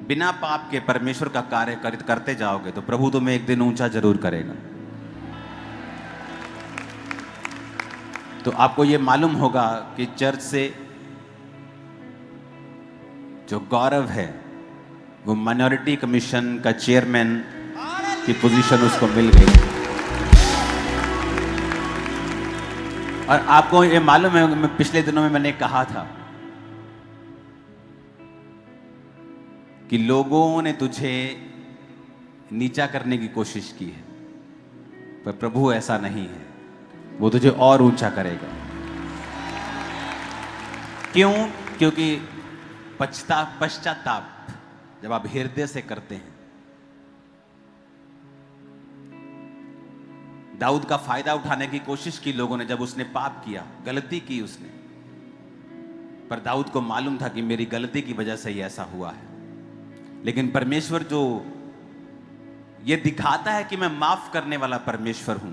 बिना पाप के परमेश्वर का कार्य करते जाओगे तो प्रभु तुम्हें एक दिन ऊंचा जरूर करेगा। तो आपको यह मालूम होगा कि चर्च से जो गौरव है वो माइनॉरिटी कमीशन का चेयरमैन की पोजीशन उसको मिल गई। और आपको ये मालूम है, मैं पिछले दिनों में मैंने कहा था कि लोगों ने तुझे नीचा करने की कोशिश की है, पर प्रभु ऐसा नहीं है, वो तुझे और ऊंचा करेगा। क्यों? क्योंकि पश्चाताप जब आप हृदय से करते हैं। दाऊद का फायदा उठाने की कोशिश की लोगों ने, जब उसने पाप किया, गलती की उसने, पर दाऊद को मालूम था कि मेरी गलती की वजह से ही ऐसा हुआ है। लेकिन परमेश्वर जो ये दिखाता है कि मैं माफ करने वाला परमेश्वर हूं,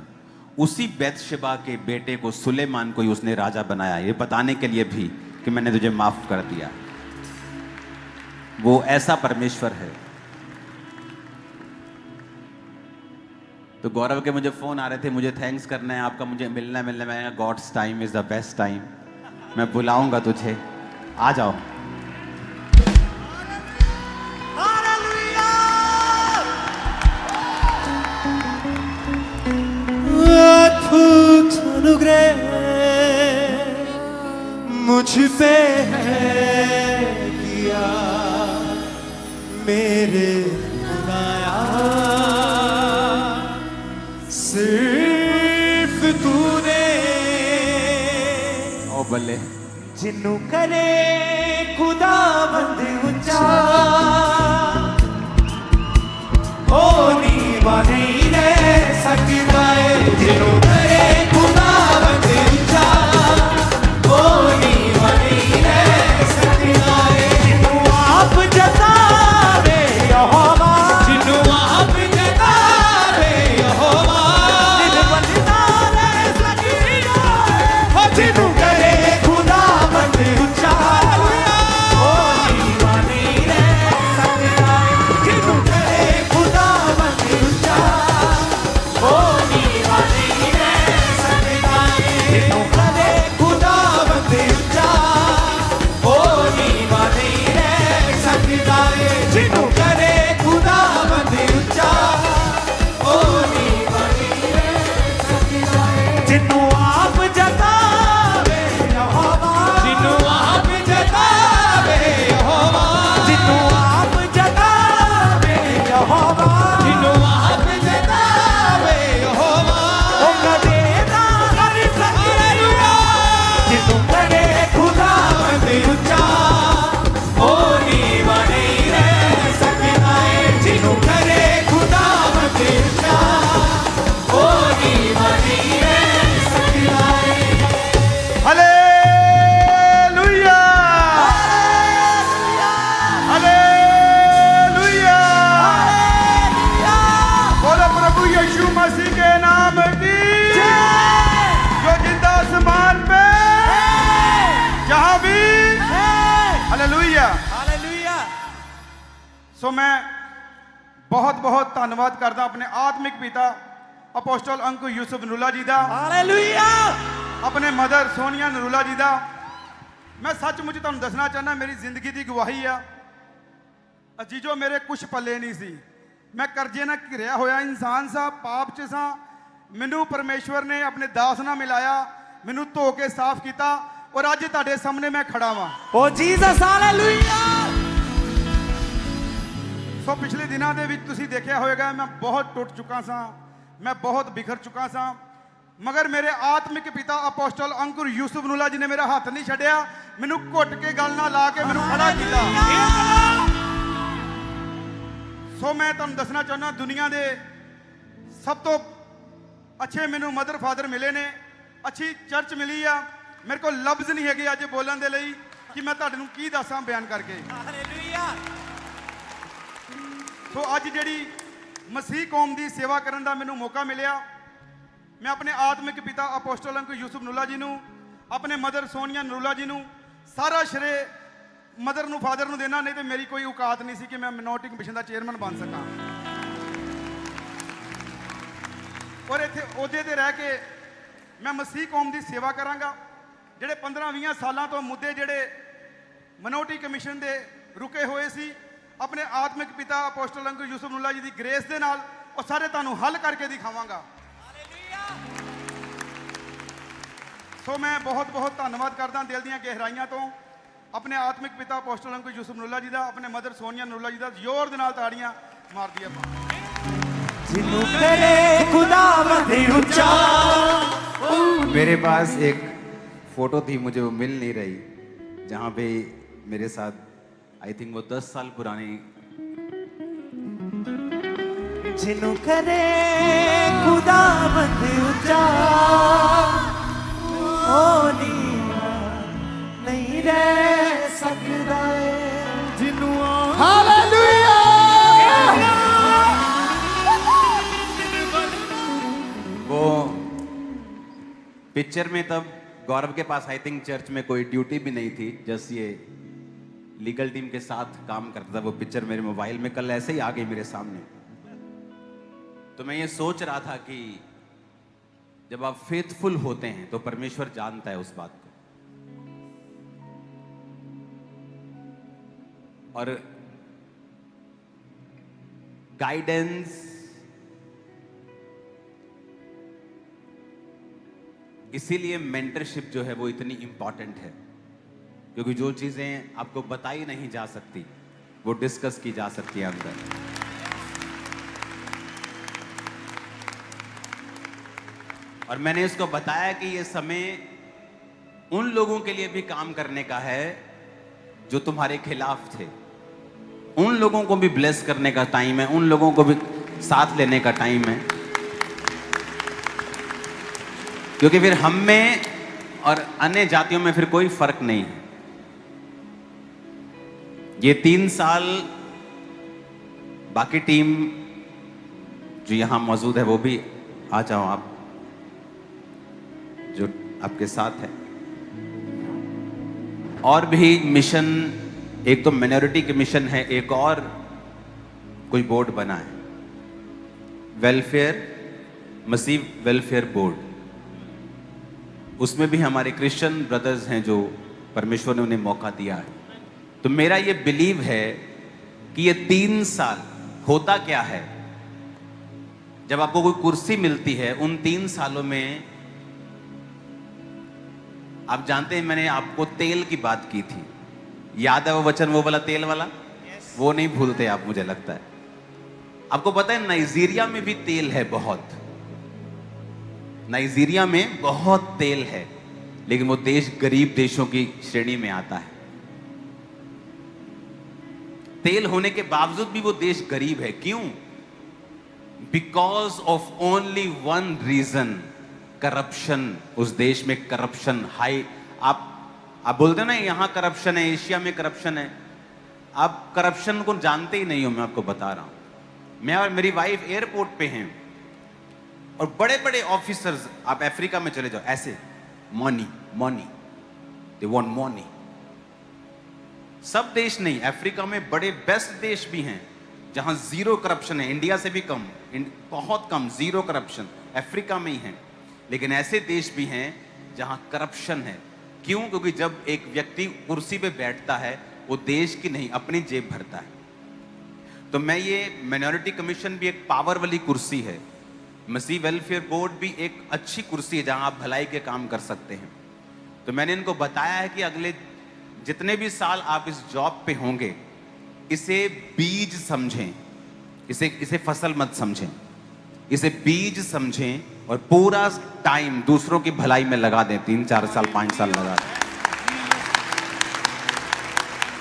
उसी बैतशेबा के बेटे को सुलेमान को ही उसने राजा बनाया, ये बताने के लिए भी कि मैंने तुझे माफ कर दिया। वो ऐसा परमेश्वर है। तो गौरव के मुझे फोन आ रहे थे, मुझे थैंक्स करना है आपका, मुझे मिलना मैं God's time is the best time, मैं बुलाऊंगा तुझे, आ जाओ। अनुग्रह मुझ पे है किया, मेरे खुदाया सिर्फ तूने। ओ बल्ले, जिन्नू करे खुदा बंद ऊंचा, ओ नीवा नहीं रह सकता है। जिन्नू करे खुदा बंद ऊंचा, ओ नीवा नहीं रह सकता है। जिन्नू आप जतावे यहोवा, जिन्नू आप जतावे यहोवा, दिल बंदा रह सकता है। हो जिन्नू करे खुदा बंद ऊंचा, ओ नीवा नहीं रह सकता है। जिन्नू करे खुदा बंद ऊंचा, ओ नीवा नहीं रह सकता है। जिन्नू करे खुदा बंद ऊंचा, ओ नीवा नहीं रह सकता है। जिन्नू करे खुदा बंद ऊंचा, ओ नीवा नहीं रह सकता है। जिन्नू आप जतावे यहोवा, जिन्नू आप जतावे यहोवा, जिन्नू आप जतावे यहोवा, जिन्नू आप जतावे यहोवा, ओ कदे ना कर सकता। जिन्नू करे खुदा बंद ऊंचा, ओ नीवा नहीं रह सकता है। जिन्नू करे खुदा बंद ऊंचा, ओ नीवा नहीं रह सकता है। हालेलुया, हालेलुया, बोलो प्रभु यीशु मसीह के नाम की, जो जिंदा आसमान पे जहां भी। Hallelujah, hallelujah. सो मैं बहुत बहुत धन्यवाद करदा अपने आत्मिक पिता अपोस्टल अंकुर यूसुफ नरूला जी दा, हालेलुया। अपने मदर सोनिया नरूला जी दा। मैं सचमुच तुहानूं दसना चाहना, मेरी जिंदगी की गवाही आ। अजीजो मेरे कुछ पल्ले नहीं सी, मैं करजे ना घिरिया होया इंसान सा, पाप च सा। मैनू परमेश्वर ने अपने दास नाल मिलाया, मैनू धो के साफ किया, और अज तुहाडे सामने मैं खड़ा वां। ओ जीसस, हालेलुया। सो पिछले दिनों के विच तुसीं देखिया होएगा, मैं बहुत टुट चुका सा, मैं बहुत बिखर चुका सा, मगर मेरे आत्मिक पिता अपोस्टल अंकुर यूसुफ नरूला जी ने मेरा हाथ नहीं छड्डिया, मैनू घुट के गल ना ला के मैनू खड़ा किया। सो मैं तुहानूं दसना चाहुंदा, दुनिया के सब तो अच्छे मैनू मदर फादर मिले ने, अच्छी चर्च मिली आ, मेरे को लफ्ज़ नहीं है अज बोलण दे लई कि मैं तुहाडे नूं की दसां बयान करके। हालेलुया। सो अज जिहड़ी मसीह कौम की सेवा करने का मैनू मौका मिलिया, मैं अपने आत्मिक पिता अपोस्टल अंकुर यूसुफ नरूला जी नूं, अपने मदर सोनिया नरूला जी नूं सारा श्रेय ਮਦਰ ਨੂੰ ਫਾਦਰ ਨੂੰ ਦੇਣਾ, ਨਹੀਂ ਤੇ ਮੇਰੀ ਕੋਈ ਔਕਾਤ ਨਹੀਂ ਸੀ ਕਿ ਮੈਂ ਮਿਨੋਰਟੀ ਕਮਿਸ਼ਨ ਦਾ ਚੇਅਰਮੈਨ ਬਣ ਸਕਾਂ। ਔਰ ਇੱਥੇ ਅਹੁਦੇ ਤੇ ਰਹਿ ਕੇ ਮੈਂ ਮਸੀਹ ਕੌਮ ਦੀ ਸੇਵਾ ਕਰਾਂਗਾ। ਜਿਹੜੇ 15-20 ਸਾਲਾਂ ਤੋਂ ਮੁੱਦੇ ਜਿਹੜੇ ਮਿਨੋਰਟੀ ਕਮਿਸ਼ਨ ਦੇ ਰੁਕੇ ਹੋਏ ਸੀ, ਆਪਣੇ ਆਤਮਿਕ ਪਿਤਾ ਅਪੋਸਟਲ ਅੰਕਲ ਯੂਸਫ ਨੁੱਲਾ ਜੀ ਦੀ ਗ੍ਰੇਸ ਦੇ ਨਾਲ ਉਹ ਸਾਰੇ ਤੁਹਾਨੂੰ ਹੱਲ ਕਰਕੇ ਦਿਖਾਵਾਂਗਾ। ਸੋ ਮੈਂ ਬਹੁਤ ਬਹੁਤ ਧੰਨਵਾਦ ਕਰਦਾ ਦਿਲ ਦੀਆਂ ਗਹਿਰਾਈਆਂ ਤੋਂ ਆਪਣੇ ਆਤਮਿਕ ਪਿਤਾ ਅਪੋਸਟਲ ਅੰਕਲ ਯੂਸਫ ਨੁੱਲਾ ਜੀ ਦਾ, ਆਪਣੇ ਮਦਰ ਸੋਨੀਆ ਨੁੱਲਾ ਜੀ ਦਾ। ਜ਼ੋਰ ਦੇ ਨਾਲ ਤਾੜੀਆਂ ਮਾਰਦੀ ਆਪਾਂ। जिन्हों करे खुदावंद ऊंचा। मेरे पास एक फोटो थी, मुझे वो मिल नहीं रही, जहाँ पे मेरे साथ आई थिंक वो 10 साल पुरानी। जिन्हों करे खुदावंद ऊंचा, ओ नहीं रह सकदा है। जिन्हों हालेलुया। वो पिक्चर में तब गौरव के पास आई थिंक चर्च में कोई ड्यूटी भी नहीं थी, जस्ट ये लीगल टीम के साथ काम करता था। वो पिक्चर मेरे मोबाइल में कल ऐसे ही आ गई मेरे सामने। तो मैं ये सोच रहा था कि जब आप फेथफुल होते हैं तो परमेश्वर जानता है उस बात को। और गाइडेंस, इसीलिए मेंटरशिप जो है वो इतनी इंपॉर्टेंट है, क्योंकि जो चीजें आपको बताई नहीं जा सकती वो डिस्कस की जा सकती है अंदर। और मैंने इसको बताया कि ये समय उन लोगों के लिए भी काम करने का है जो तुम्हारे खिलाफ थे। उन लोगों को भी ब्लेस करने का टाइम है, उन लोगों को भी साथ लेने का टाइम है, क्योंकि फिर हम में और अन्य जातियों में फिर कोई फर्क नहीं है। ये 3 साल बाकी टीम जो यहां मौजूद है वो भी आ जाओ, आप जो आपके साथ है। और भी मिशन, एक तो मिनोरिटी के मिशन है, एक और कोई बोर्ड बना है, वेलफेयर, मसीह वेलफेयर बोर्ड। उसमें भी हमारे क्रिश्चियन ब्रदर्स हैं जो परमेश्वर ने उन्हें मौका दिया है। तो मेरा ये बिलीव है कि ये 3 साल होता क्या है, जब आपको कोई कुर्सी मिलती है, उन 3 सालों में आप जानते हैं मैंने आपको तेल की बात की थी, याद है वो वचन, वो वाला तेल वाला? वो नहीं भूलते आप, मुझे लगता है। आपको पता है नाइजीरिया में भी तेल है बहुत, नाइजीरिया में बहुत तेल है, लेकिन वो देश गरीब देशों की श्रेणी में आता है। तेल होने के बावजूद भी वो देश गरीब है। क्यों? Because of only one reason, corruption. उस देश में करप्शन हाई। आप बोलते हो ना यहां करप्शन है, एशिया में करप्शन है। आप करप्शन को जानते ही नहीं हो, मैं आपको बता रहा हूं। मैं और मेरी वाइफ एयरपोर्ट पे हैं और बड़े बड़े ऑफिसर्स, आप अफ्रीका में चले जाओ, ऐसे money money, they want money. सब देश नहीं, अफ्रीका में बड़े बेस्ट देश भी हैं जहां जीरो करप्शन है, इंडिया से भी कम, बहुत कम, जीरो करप्शन अफ्रीका में ही है। लेकिन ऐसे देश भी हैं जहां करप्शन है। क्यों? क्योंकि जब एक व्यक्ति कुर्सी पे बैठता है वो देश की नहीं अपनी जेब भरता है। तो मैं ये मिनोरिटी कमीशन भी एक पावर वाली कुर्सी है, मसीह वेलफेयर बोर्ड भी एक अच्छी कुर्सी है जहां आप भलाई के काम कर सकते हैं। तो मैंने इनको बताया है कि अगले जितने भी साल आप इस जॉब पे होंगे, इसे बीज समझें, इसे फसल मत समझें, इसे बीज समझें और पूरा टाइम दूसरों की भलाई में लगा दें। 3-4 साल 5 साल लगा दें,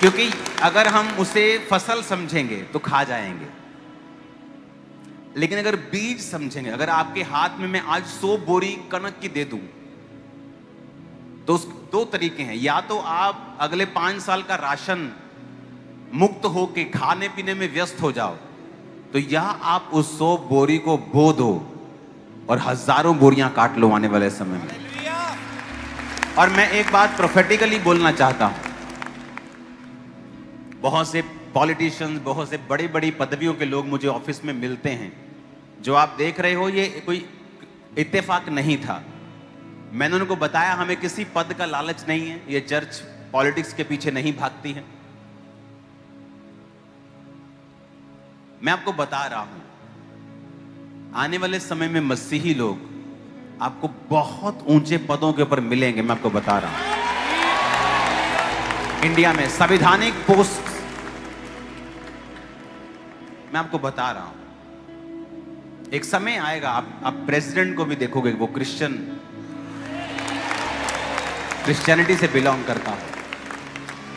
क्योंकि अगर हम उसे फसल समझेंगे तो खा जाएंगे, लेकिन अगर बीज समझेंगे, अगर आपके हाथ में मैं आज 100 बोरी कनक की दे दूं, तो 2 तरीके हैं। या तो आप अगले 5 साल का राशन मुक्त होके खाने पीने में व्यस्त हो जाओ, तो या आप उस 100 बोरी को बो दो और हजारों बोरियां काट लो आने वाले समय में। और मैं एक बात प्रोफेटिकली बोलना चाहता हूं, बहुत से पॉलिटिशियंस, बहुत से बड़ी बड़ी पदवियों के लोग मुझे ऑफिस में मिलते हैं। जो आप देख रहे हो ये कोई इत्तेफाक नहीं था। मैंने उनको बताया हमें किसी पद का लालच नहीं है, ये चर्च पॉलिटिक्स के पीछे नहीं भागती है। मैं आपको बता रहा हूं, आने वाले समय में मसीही लोग आपको बहुत ऊंचे पदों के ऊपर मिलेंगे। मैं आपको बता रहा हूं, इंडिया में संवैधानिक पोस्ट, मैं आपको बता रहा हूं, एक समय आएगा आप प्रेसिडेंट को भी देखोगे वो क्रिश्चियनिटी से बिलोंग करता है।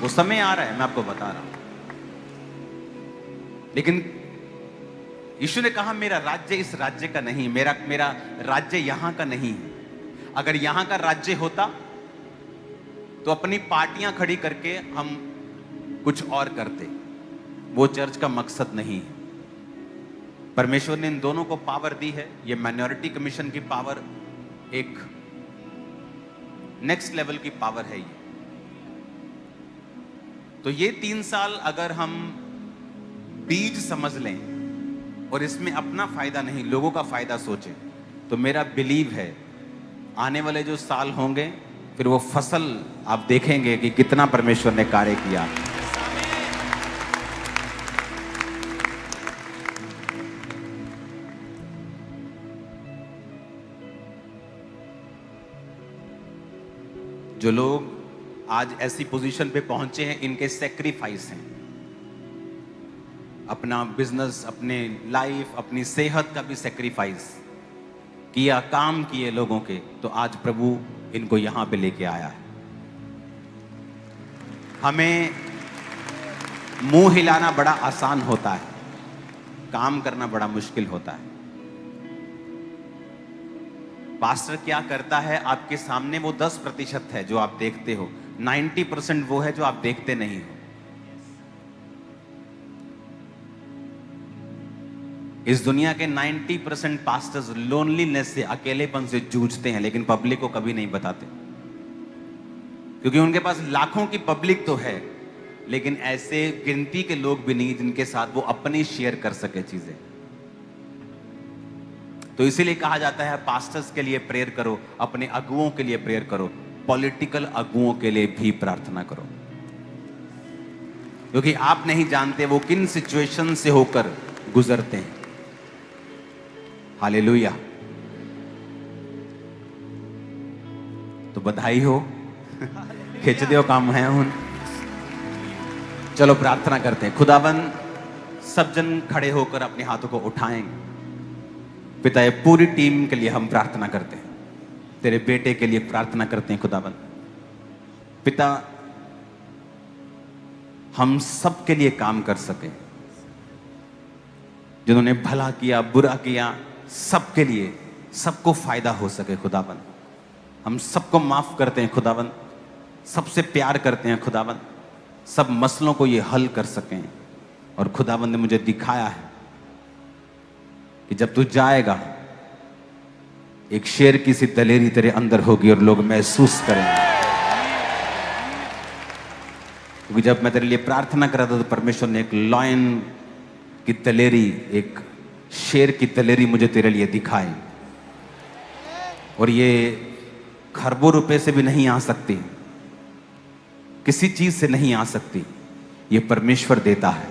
वो समय आ रहा है, मैं आपको बता रहा हूं। लेकिन यीशु ने कहा मेरा राज्य इस राज्य का नहीं, मेरा राज्य यहां का नहीं है। अगर यहां का राज्य होता तो अपनी पार्टियां खड़ी करके हम कुछ और करते। वो चर्च का मकसद नहीं है। परमेश्वर ने इन दोनों को पावर दी है। ये माइनॉरिटी कमीशन की पावर एक नेक्स्ट लेवल की पावर है ये। तो ये 3 साल अगर हम बीज समझ लें और इसमें अपना फायदा नहीं लोगों का फायदा सोचें, तो मेरा बिलीव है आने वाले जो साल होंगे फिर वो फसल आप देखेंगे कि कितना परमेश्वर ने कार्य किया। जो लोग आज ऐसी पोजीशन पे पहुंचे हैं, इनके सैक्रिफाइस हैं। अपना बिजनेस, अपने लाइफ, अपनी सेहत का भी सैक्रिफाइस किया, काम किए लोगों के, तो आज प्रभु इनको यहां पे लेके आया है। हमें मुंह हिलाना बड़ा आसान होता है, काम करना बड़ा मुश्किल होता है। पास्टर क्या करता है आपके सामने, वो 10% है जो आप देखते हो, 90% वो है जो आप देखते नहीं हो। इस दुनिया के 90% पास्टर्स लोनलीनेस से, अकेलेपन से जूझते हैं, लेकिन पब्लिक को कभी नहीं बताते, क्योंकि उनके पास लाखों की पब्लिक तो है, लेकिन ऐसे गिनती के लोग भी नहीं जिनके साथ वो अपनी शेयर कर सके चीजें। तो इसीलिए कहा जाता है पास्टर्स के लिए प्रेयर करो, अपने अगुओं के लिए प्रेयर करो, पॉलिटिकल अगुओं के लिए भी प्रार्थना करो, क्योंकि आप नहीं जानते वो किन सिचुएशन से होकर गुजरते हैं। हालेलुया। तो बधाई हो, खिंच दियो काम है हुन। चलो प्रार्थना करते हैं। खुदावन, सब जन खड़े होकर अपने हाथों को उठाएंगे। पिता, ये पूरी टीम के लिए हम प्रार्थना करते हैं, तेरे बेटे के लिए प्रार्थना करते हैं। खुदावन पिता, हम सब के लिए काम कर सके, जिन्होंने भला किया, बुरा किया, सबके लिए, सबको फायदा हो सके। खुदावन हम सबको माफ करते हैं। खुदावन सबसे प्यार करते हैं। खुदावन सब मसलों को ये हल कर सकें। और खुदावन ने मुझे दिखाया है कि जब तू जाएगा एक शेर की सी दलेरी तेरे अंदर होगी और लोग महसूस करेंगे। क्योंकि जब मैं तेरे लिए प्रार्थना कर रहा था तो परमेश्वर ने एक लॉयन की दलेरी, एक शेर की दलेरी मुझे तेरे लिए दिखाई, और ये खरबों रुपए से भी नहीं आ सकती, किसी चीज से नहीं आ सकती, ये परमेश्वर देता है।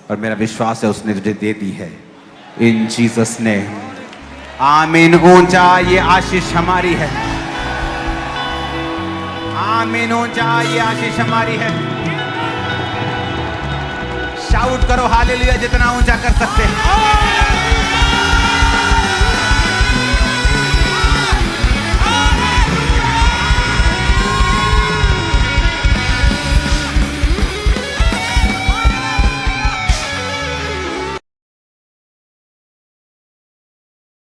और मेरा विश्वास है उसने तुझे दे दी है, इन जीसस ने। आमीन। ऊंचा ये आशीष हमारी है। आमीन। ऊंचा ये आशीष हमारी है। शाउट करो हालेलुया जितना ऊंचा कर सकते हैं।